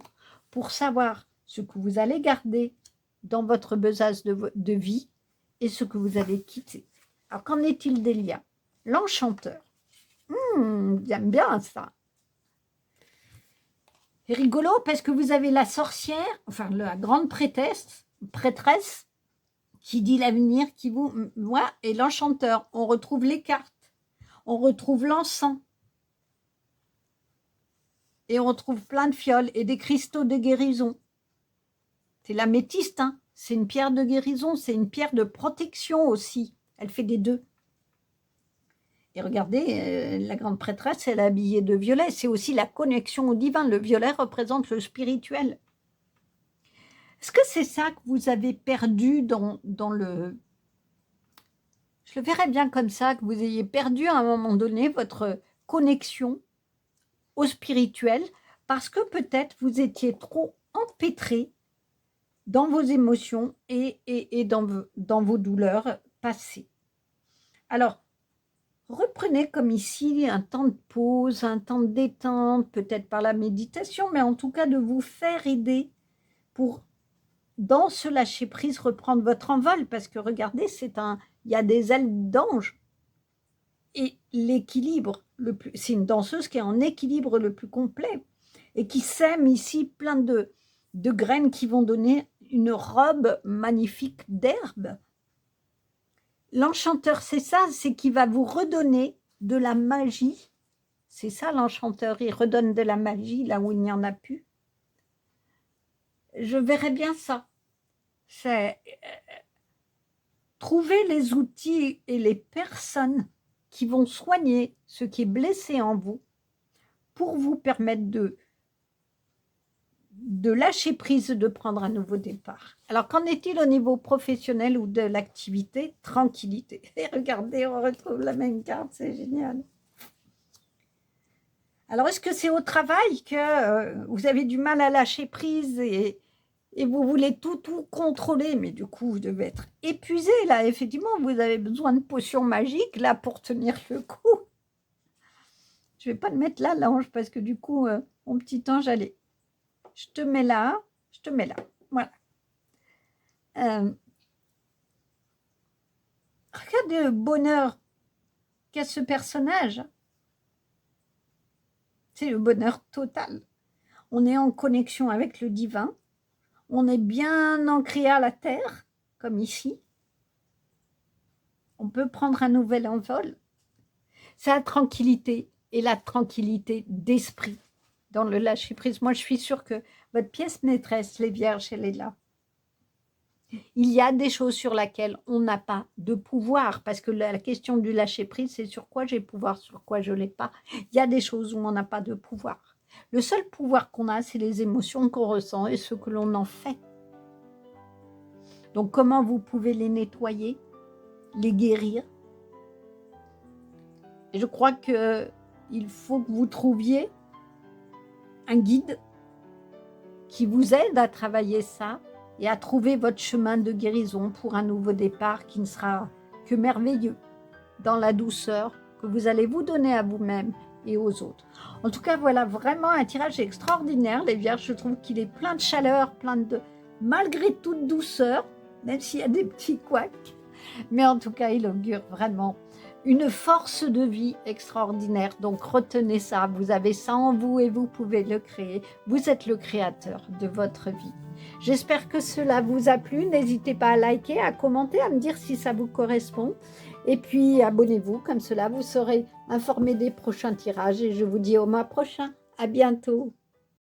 pour savoir ce que vous allez garder dans votre besace de vie et ce que vous allez quitter. Alors, qu'en est-il d'Elia? L'enchanteur. J'aime bien ça. C'est rigolo parce que vous avez la sorcière, enfin la grande prêtresse qui dit l'avenir, qui vous... Moi, et l'enchanteur. On retrouve les cartes. On retrouve l'encens. Et on retrouve plein de fioles et des cristaux de guérison. C'est l'améthyste, hein. C'est une pierre de guérison, c'est une pierre de protection aussi. Elle fait des 2. Et regardez, la grande prêtresse, elle est habillée de violet. C'est aussi la connexion au divin. Le violet représente le spirituel. Est-ce que c'est ça que vous avez perdu dans le... Je le verrais bien comme ça, que vous ayez perdu à un moment donné votre connexion au spirituel parce que peut-être vous étiez trop empêtré dans vos émotions et dans vos douleurs passées. Alors, reprenez comme ici un temps de pause, un temps de détente, peut-être par la méditation, mais en tout cas de vous faire aider pour, dans ce lâcher-prise, reprendre votre envol, parce que regardez, il y a des ailes d'ange. Et l'équilibre, c'est une danseuse qui est en équilibre le plus complet et qui sème ici plein de graines qui vont donner une robe magnifique d'herbe. L'enchanteur, c'est ça, c'est qu'il va vous redonner de la magie. C'est ça l'enchanteur, il redonne de la magie là où il n'y en a plus. Je verrais bien ça. C'est trouver les outils et les personnes qui vont soigner ce qui est blessé en vous pour vous permettre de lâcher prise, de prendre un nouveau départ. Alors, qu'en est-il au niveau professionnel ou de l'activité? Tranquillité. Et regardez, on retrouve la même carte, c'est génial. Alors, est-ce que c'est au travail que vous avez du mal à lâcher prise et et vous voulez tout contrôler, mais du coup, vous devez être épuisé, là. Effectivement, vous avez besoin de potions magiques, là, pour tenir le coup. Je vais pas le mettre là, l'ange, parce que du coup, mon petit ange, allez, je te mets là, je te mets là. Voilà. Regarde le bonheur qu'a ce personnage. C'est le bonheur total. On est en connexion avec le divin. On est bien ancré à la terre, comme ici. On peut prendre un nouvel envol. C'est la tranquillité et la tranquillité d'esprit dans le lâcher-prise. Moi, je suis sûre que votre pièce maîtresse, les vierges, elle est là. Il y a des choses sur lesquelles on n'a pas de pouvoir, parce que la question du lâcher-prise, c'est sur quoi j'ai pouvoir, sur quoi je ne l'ai pas. Il y a des choses où on n'a pas de pouvoir. Le seul pouvoir qu'on a, c'est les émotions qu'on ressent et ce que l'on en fait. Donc, comment vous pouvez les nettoyer, les guérir? Et je crois qu'il faut que vous trouviez un guide qui vous aide à travailler ça et à trouver votre chemin de guérison pour un nouveau départ qui ne sera que merveilleux, dans la douceur que vous allez vous donner à vous-même et aux autres. En tout cas, voilà vraiment un tirage extraordinaire, les vierges. Je trouve qu'il est plein de chaleur, malgré toute douceur, même s'il y a des petits couacs. Mais en tout cas, il augure vraiment une force de vie extraordinaire. Donc retenez ça, vous avez ça en vous et vous pouvez le créer. Vous êtes le créateur de votre vie. J'espère que cela vous a plu. N'hésitez pas à liker, à commenter, à me dire si ça vous correspond. Et puis abonnez-vous, comme cela vous serez informé des prochains tirages. Et je vous dis au mois prochain. À bientôt.